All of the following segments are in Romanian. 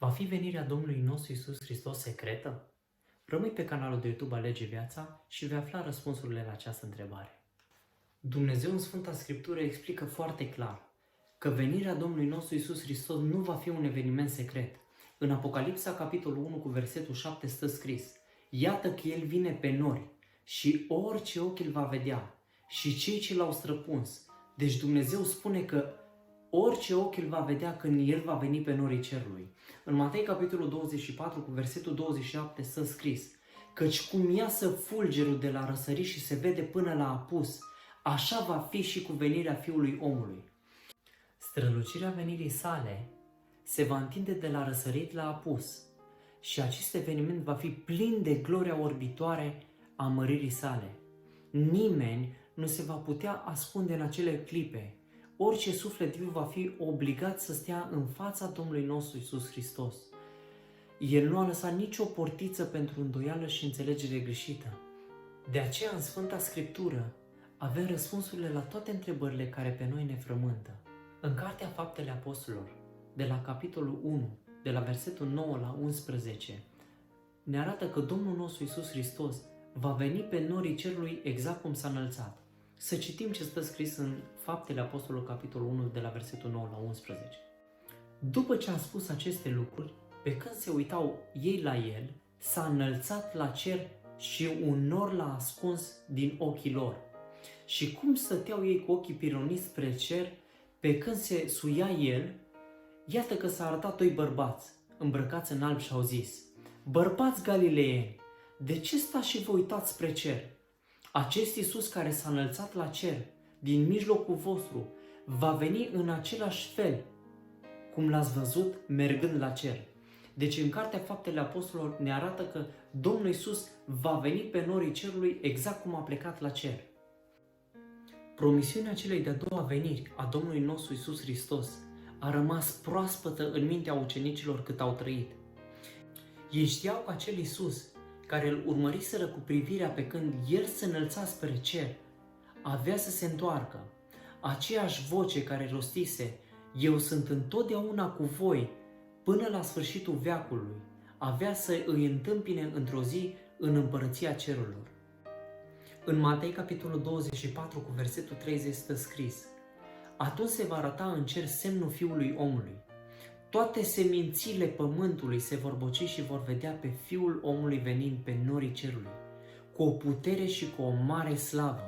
Va fi venirea Domnului nostru Iisus Hristos secretă? Rămâi pe canalul de YouTube Alege Viața și vei afla răspunsurile la această întrebare. Dumnezeu în Sfânta Scriptură explică foarte clar că venirea Domnului nostru Iisus Hristos nu va fi un eveniment secret. În Apocalipsa, capitolul 1, cu versetul 7, stă scris: Iată că El vine pe nori și orice ochi îl va vedea și cei ce l-au străpuns. Deci Dumnezeu spune că orice ochi îl va vedea când El va veni pe norii cerului. În Matei, capitolul 24, cu versetul 27, stă scris: Căci cum iasă fulgerul de la răsărit și se vede până la apus, așa va fi și cu venirea Fiului Omului. Strălucirea venirii sale se va întinde de la răsărit la apus și acest eveniment va fi plin de gloria orbitoare a măririi sale. Nimeni nu se va putea ascunde în acele clipe. Orice suflet viu va fi obligat să stea în fața Domnului nostru Iisus Hristos. El nu a lăsat nicio portiță pentru îndoială și înțelegere greșită. De aceea, în Sfânta Scriptură, avem răspunsurile la toate întrebările care pe noi ne frământă. În Cartea Faptele Apostolilor, de la capitolul 1, de la versetul 9 la 11, ne arată că Domnul nostru Iisus Hristos va veni pe norii cerului exact cum s-a înălțat. Să citim ce stă scris în Faptele Apostolilor, capitolul 1, de la versetul 9 la 11. După ce a spus aceste lucruri, pe când se uitau ei la el, s-a înălțat la cer și un nor l-a ascuns din ochii lor. Și cum stăteau ei cu ochii pironiți spre cer, pe când se suia el, iată că s-a arătat doi bărbați, îmbrăcați în alb și au zis: Bărbați galileeni, de ce stați și vă uitați spre cer? Acest Iisus care s-a înălțat la cer, din mijlocul vostru, va veni în același fel cum l-ați văzut mergând la cer. Deci în Cartea Faptele Apostolilor ne arată că Domnul Iisus va veni pe norii cerului exact cum a plecat la cer. Promisiunea celei de-a doua veniri a Domnului nostru Iisus Hristos a rămas proaspătă în mintea ucenicilor cât au trăit. Ei știau că acel Iisus, care îl urmăriseră cu privirea pe când El se înălța spre cer, avea să se întoarcă. Aceeași voce care rostise: Eu sunt întotdeauna cu voi până la sfârșitul veacului, avea să îi întâmpine într-o zi în împărăția cerurilor. În Matei, capitolul 24, cu versetul 30, stă scris: Atunci se va arăta în cer semnul Fiului Omului. Toate semințiile pământului se vor boci și vor vedea pe Fiul Omului venind pe norii cerului, cu o putere și cu o mare slavă.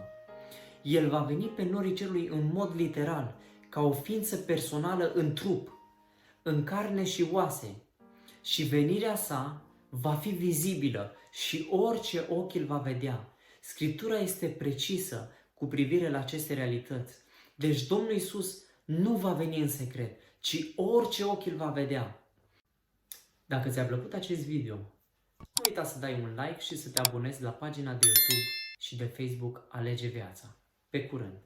El va veni pe norii cerului în mod literal, ca o ființă personală în trup, în carne și oase, și venirea sa va fi vizibilă și orice ochi îl va vedea. Scriptura este precisă cu privire la aceste realități. Deci Domnul Iisus nu va veni în secret, ci orice ochi îl va vedea. Dacă ți-a plăcut acest video, nu uita să dai un like și să te abonezi la pagina de YouTube și de Facebook Alege Viața. Pe curând!